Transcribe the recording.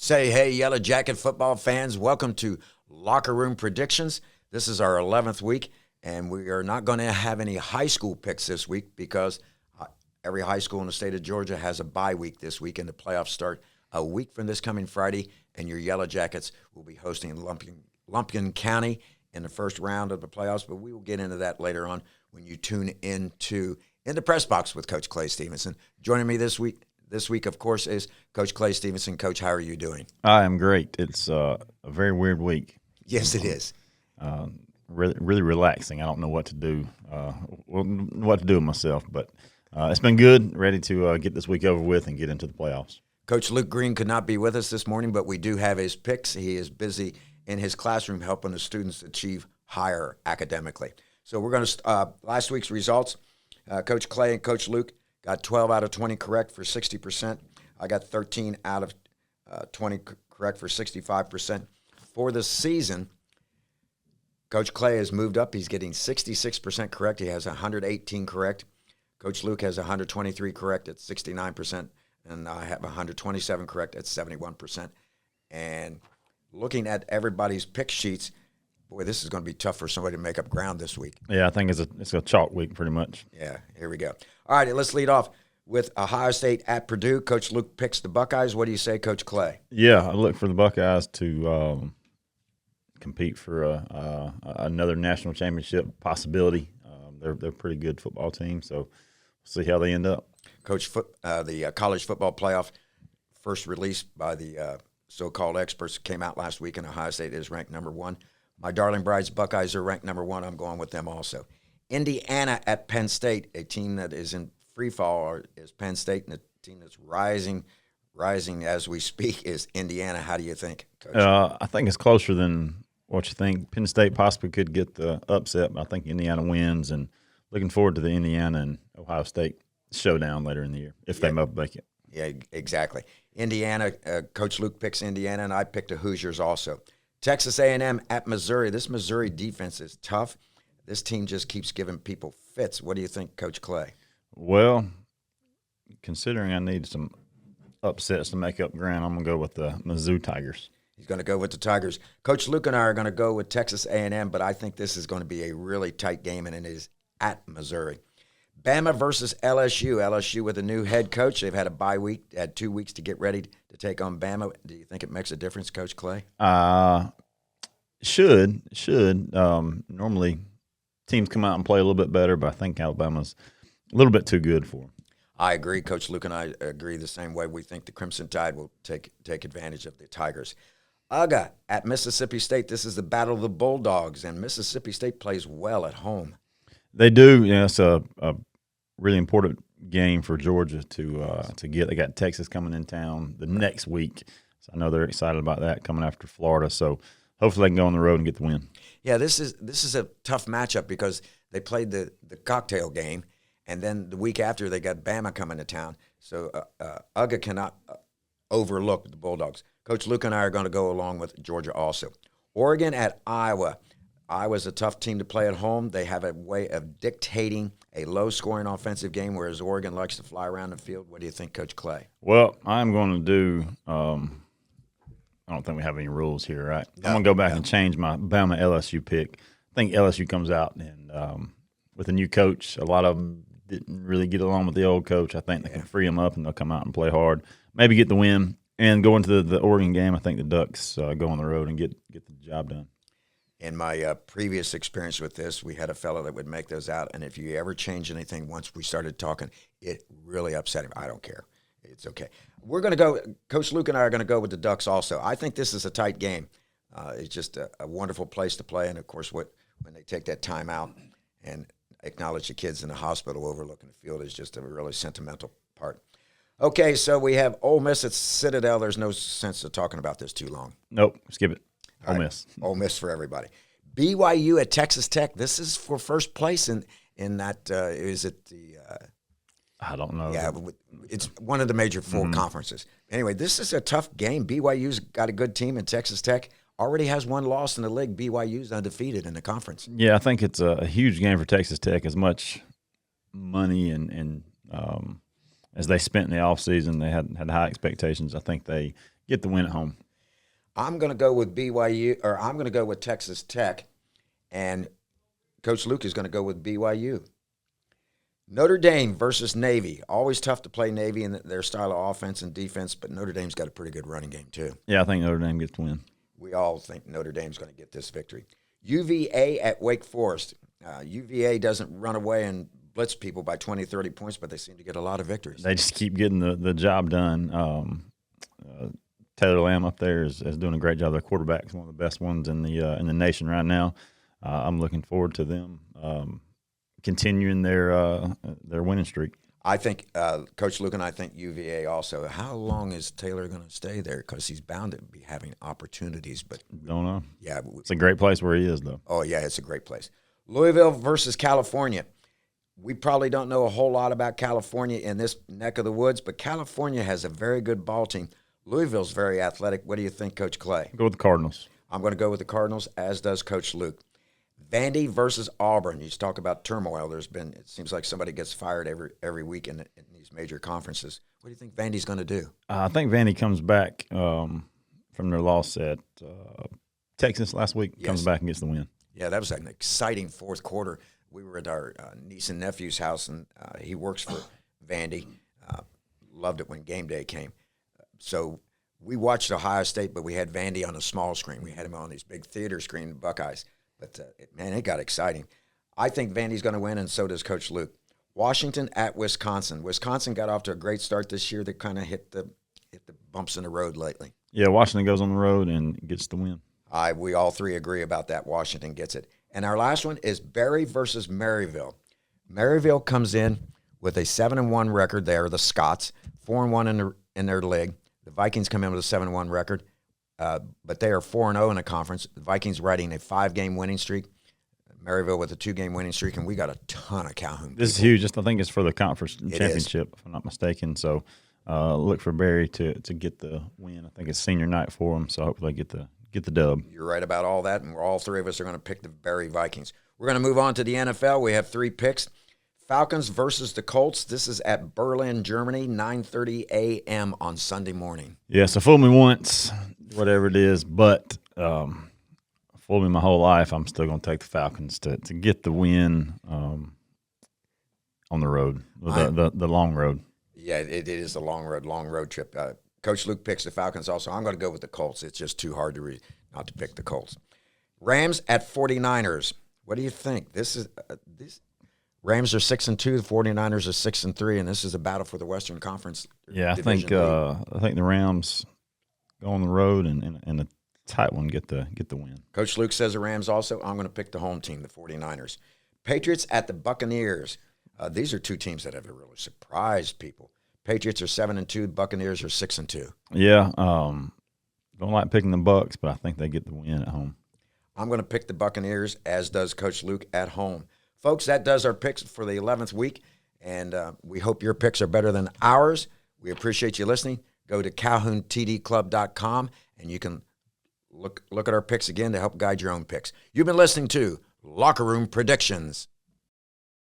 Say hey, Yellow Jacket football fans. Welcome to Locker Room Predictions. This is our 11th week, and we are not going to have any high school picks this week because every high school in the state of Georgia has a bye week this week, and the playoffs start a week from this coming Friday, and your Yellow Jackets will be hosting Lumpkin County in the first round of the playoffs, but we will get into that later on when you tune in the press box with Coach Clay Stevenson. Joining me this week, of course, is Coach Clay Stevenson. Coach, how are you doing? I am great. It's a very weird week. Yes, it is. Really relaxing. I don't know what to do. What to do with myself, but it's been good. Ready to get this week over with and get into the playoffs. Coach Luke Green could not be with us this morning, but we do have his picks. He is busy in his classroom helping the students achieve higher academically. So we're going to last week's results. Coach Clay and Coach Luke got 12 out of 20 correct for 60%. I got 13 out of 20 correct for 65%. For the season, Coach Clay has moved up. He's getting 66% correct. He has 118 correct. Coach Luke has 123 correct at 69%. And I have 127 correct at 71%. And looking at everybody's pick sheets, boy, this is going to be tough for somebody to make up ground this week. Yeah, I think it's a chalk week pretty much. Yeah, here we go. All right, let's lead off with Ohio State at Purdue. Coach Luke picks the Buckeyes. What do you say, Coach Clay? Yeah, I look for the Buckeyes to compete for another national championship possibility. They're a pretty good football team, so we'll see how they end up. Coach, the college football playoff first released by the so-called experts came out last week, and Ohio State is ranked number 1. My darling brides, Buckeyes, are ranked number 1. I'm going with them also. Indiana at Penn State, a team that is in free fall is Penn State, and the team that's rising as we speak is Indiana. How do you think, Coach? I think it's closer than what you think. Penn State possibly could get the upset, but I think Indiana wins, and looking forward to the Indiana and Ohio State showdown later in the year if they make it. Yeah, exactly. Indiana, Coach Luke picks Indiana, and I picked the Hoosiers also. Texas A&M at Missouri. This Missouri defense is tough. This team just keeps giving people fits. What do you think, Coach Clay? Well, considering I need some upsets to make up ground, I'm going to go with the Mizzou Tigers. He's going to go with the Tigers. Coach Luke and I are going to go with Texas A&M, but I think this is going to be a really tight game, and it is at Missouri. Bama versus LSU. LSU with a new head coach. They've had a bye week, had 2 weeks to get ready to take on Bama. Do you think it makes a difference, Coach Clay? Should. Normally teams come out and play a little bit better, but I think Alabama's a little bit too good for them. I agree. Coach Luke and I agree the same way. We think the Crimson Tide will take advantage of the Tigers. UGA at Mississippi State. This is the battle of the Bulldogs, and Mississippi State plays well at home. They do. Yeah, it's a really important game for Georgia to get. They got Texas coming in town the next week, so I know they're excited about that coming after Florida. So hopefully they can go on the road and get the win. Yeah, this is a tough matchup because they played the cocktail game, and then the week after they got Bama coming to town. So UGA cannot overlook the Bulldogs. Coach Luke and I are going to go along with Georgia also. Oregon at Iowa. Iowa's a tough team to play at home. They have a way of dictating a low-scoring offensive game, whereas Oregon likes to fly around the field. What do you think, Coach Clay? Well, I'm going to do I don't think we have any rules here, right? I'm going to go back and change my Bama LSU pick. I think LSU comes out and with a new coach, a lot of them didn't really get along with the old coach. I think they can free them up and they'll come out and play hard, maybe get the win. And go into the Oregon game, I think the Ducks go on the road and get the job done. In my previous experience with this, we had a fellow that would make those out, and if you ever change anything once we started talking, it really upset him. I don't care. It's okay. We're going to go – Coach Luke and I are going to go with the Ducks also. I think this is a tight game. It's just a wonderful place to play, and, of course, when they take that time out and acknowledge the kids in the hospital overlooking the field is just a really sentimental part. Okay, so we have Ole Miss at Citadel. There's no sense of talking about this too long. Nope, skip it. Ole Miss. Ole Miss for everybody. BYU at Texas Tech. This is for first place in that. Is it the? I don't know. Yeah, it's one of the major four conferences. Anyway, this is a tough game. BYU's got a good team, and Texas Tech already has one loss in the league. BYU's undefeated in the conference. Yeah, I think it's a huge game for Texas Tech. As much money and as they spent in the offseason, they had high expectations. I think they Get the win at home. I'm going to go with BYU, or I'm going to go with Texas Tech, and Coach Luke is going to go with BYU. Notre Dame versus Navy. Always tough to play Navy in their style of offense and defense, but Notre Dame's got a pretty good running game too. Yeah, I think Notre Dame gets the win. We all think Notre Dame's going to get this victory. UVA at Wake Forest. UVA doesn't run away and blitz people by 20, 30 points, but they seem to get a lot of victories. They just keep getting the job done. Taylor Lamb up there is doing a great job. Their quarterback is one of the best ones in the nation right now. I'm looking forward to them continuing their winning streak. I think Coach Luke and I think UVA also. How long is Taylor going to stay there? Because he's bound to be having opportunities. But don't know. Yeah, it's a great place where he is, though. Oh yeah, it's a great place. Louisville versus California. We probably don't know a whole lot about California in this neck of the woods, but California has a very good ball team. Louisville's very athletic. What do you think, Coach Clay? Go with the Cardinals. I'm going to go with the Cardinals, as does Coach Luke. Vandy versus Auburn. You talk about turmoil. It seems like somebody gets fired every week in these major conferences. What do you think Vandy's going to do? I think Vandy comes back from their loss at Texas last week. Yes. Comes back and gets the win. Yeah, that was an exciting fourth quarter. We were at our niece and nephew's house, and he works for Vandy. Loved it when game day came. So we watched Ohio State, but we had Vandy on a small screen. We had him on these big theater screen, Buckeyes. But, man, it got exciting. I think Vandy's going to win, and so does Coach Luke. Washington at Wisconsin. Wisconsin got off to a great start this year. They kind of hit the bumps in the road lately. Yeah, Washington goes on the road and gets the win. We all three agree about that. Washington gets it. And our last one is Berry versus Maryville. Maryville comes in with a 7-1 record. They are the Scots, 4-1 in their league. The Vikings come in with a 7-1 record. But they are 4-0 in the conference. The Vikings riding a 5-game winning streak. Maryville with a 2-game winning streak, and we got a ton of Calhoun. This is huge. I think it's for the conference championship, if I'm not mistaken. So look for Barry to get the win. I think it's senior night for them, so hopefully they get the dub. You're right about all that, and all three of us are going to pick the Barry Vikings. We're going to move on to the NFL. We have 3 picks. Falcons versus the Colts. This is at Berlin, Germany, 9:30 a.m. on Sunday morning. Yeah, so fool me once, whatever it is, but fool me my whole life, I'm still going to take the Falcons to get the win on the road, the long road. Yeah, it is a long road trip. Coach Luke picks the Falcons also. I'm going to go with the Colts. It's just too hard not to pick the Colts. Rams at 49ers. What do you think? This Rams are 6-2. The 49ers are 6-3, and this is a battle for the Western Conference. Yeah, I think the Rams go on the road and a tight one get the win. Coach Luke says the Rams also. I'm going to pick the home team, the 49ers. Patriots at the Buccaneers. These are 2 teams that have really surprised people. Patriots are 7-2. Buccaneers are 6-2. Yeah, don't like picking the Bucs, but I think they get the win at home. I'm going to pick the Buccaneers, as does Coach Luke at home. Folks, that does our picks for the 11th week, and we hope your picks are better than ours. We appreciate you listening. Go to CalhounTDClub.com, and you can look at our picks again to help guide your own picks. You've been listening to Locker Room Predictions.